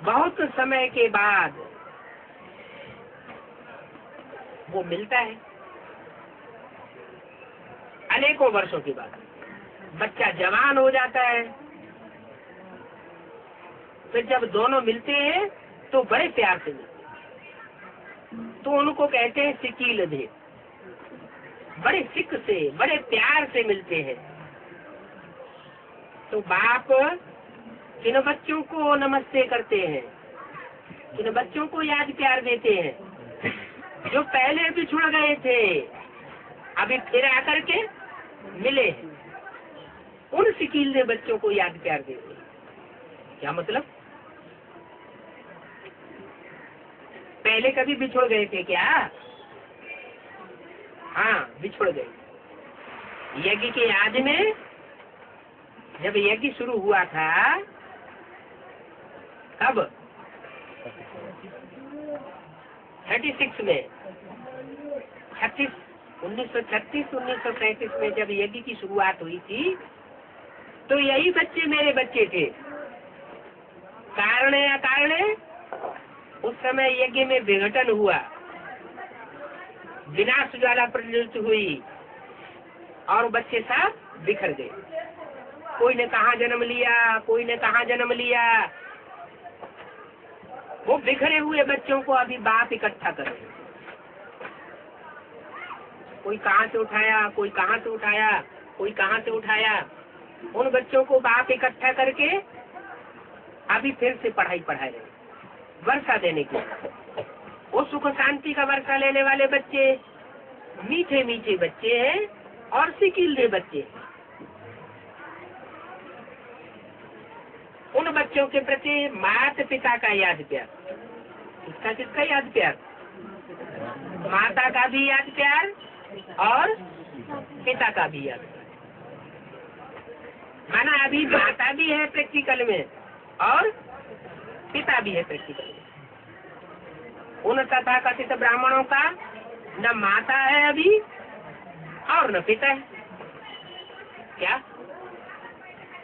[SPEAKER 2] बहुत समय के बाद वो मिलता है, अनेकों वर्षों के बाद बच्चा जवान हो जाता है। फिर जब दोनों मिलते हैं तो बड़े प्यार से मिलते हैं, तो उनको कहते हैं सिकील दे। बड़े सिक से, बड़े प्यार से मिलते हैं। तो बाप किन बच्चों को नमस्ते करते हैं, किन बच्चों को याद प्यार देते हैं? जो पहले बिछुड़ गए थे, अभी फिर आकर के मिले हैं, उन सिकील बच्चों को याद प्यार देते हैं। क्या मतलब? पहले कभी बिछुड़ गए थे क्या? हाँ, बिछुड़ गए। यज्ञ के याद में जब यज्ञ शुरू हुआ था, कब? 36 में, 1936-1937 में जब यज्ञ की शुरुआत हुई थी, तो यही बच्चे मेरे बच्चे थे। कारण या कारण उस समय यज्ञ में विघटन हुआ, विनाश ज्वाला प्रज्वलित हुई और बच्चे सब बिखर गए। कोई ने कहाँ जन्म लिया, कोई ने कहाँ जन्म लिया। वो बिखरे हुए बच्चों को अभी बाप इकट्ठा कर रहे। कोई कहाँ से उठाया, कोई कहाँ से उठाया, कोई कहाँ से उठाया। उन बच्चों को बाप इकट्ठा करके अभी फिर से पढ़ाई पढ़ा रहे, वर्षा देने की। वो सुख शांति का वर्षा लेने वाले बच्चे मीठे मीठे बच्चे हैं और सिकीले बच्चे। उन बच्चों के प्रति माता पिता का याद प्यार। किसका किसका याद प्यार? माता का भी याद प्यार और पिता का भी याद प्यार। माना अभी माता भी है प्रैक्टिकल में और पिता भी है प्रैक्टिकल में। उन तथाकथित ब्राह्मणों का न माता है अभी और न पिता है। क्या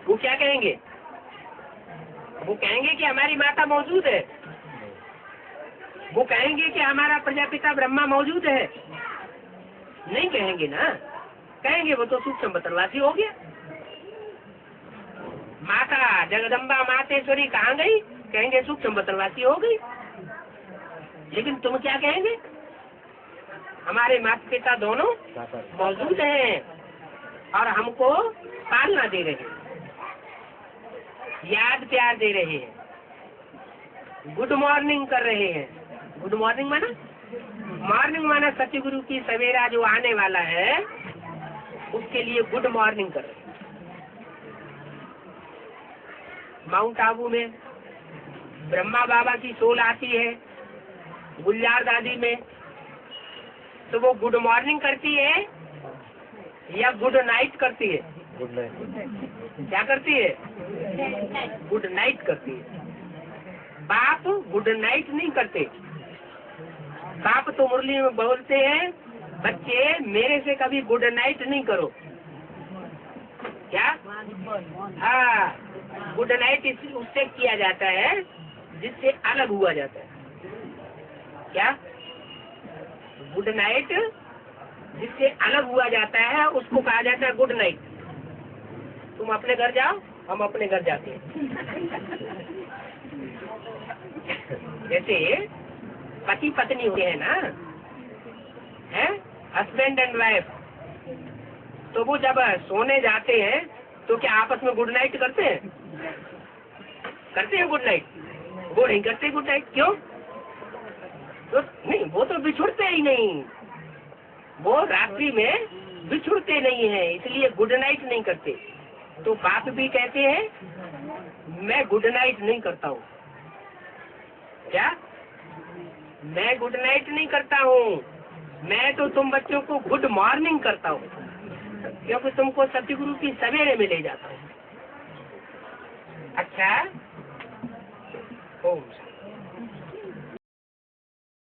[SPEAKER 2] वो क्या कहेंगे? वो कहेंगे कि हमारी माता मौजूद है, वो कहेंगे कि हमारा प्रजापिता ब्रह्मा मौजूद है। नहीं कहेंगे ना, कहेंगे वो तो सूक्ष्म बतनवासी हो गया। माता जगदम्बा मातेश्वरी कहाँ गई? कहेंगे सूक्ष्म बतनवासी हो गई। लेकिन तुम क्या कहेंगे? हमारे माता पिता दोनों मौजूद हैं और हमको पालना दे रहे हैं, याद प्यार दे रहे हैं, गुड मॉर्निंग कर रहे हैं। गुड मॉर्निंग माना? मॉर्निंग माना सतगुरु की सवेरा जो आने वाला है उसके लिए गुड मॉर्निंग कर रहे हैं। माउंट आबू में ब्रह्मा बाबा की सोल आती है, गुलजार दादी में, तो वो गुड मॉर्निंग करती है या गुड नाइट करती है? Good night. क्या करती है? गुड नाइट करती है। बाप गुड नाइट नहीं करते। बाप तो मुरली में बोलते हैं, बच्चे मेरे से कभी गुड नाइट नहीं करो। क्या? हाँ, गुड नाइट उससे किया जाता है जिससे अलग हुआ जाता है। क्या? गुड नाइट जिससे अलग हुआ जाता है उसको कहा जाता है गुड नाइट। तुम अपने घर जाओ, हम अपने घर जाते हैं। जैसे पति पत्नी होते हैं ना, हैं, हस्बैंड एंड वाइफ, तो वो जब सोने जाते हैं तो क्या आपस में गुड नाइट करते हैं? करते हैं गुड नाइट? वो नहीं करते गुड नाइट। क्यों? तो नहीं, वो तो बिछुड़ते ही नहीं, वो रात्रि में बिछुड़ते नहीं है, इसलिए गुड नाइट नहीं करते। तो बाप भी कहते हैं मैं गुड नाइट नहीं करता हूँ। क्या? मैं गुड नाइट नहीं करता हूँ, मैं तो तुम बच्चों को गुड मॉर्निंग करता हूँ, क्योंकि तुमको सतगुरु की सवेरे में ले जाता हूँ। अच्छा, ओम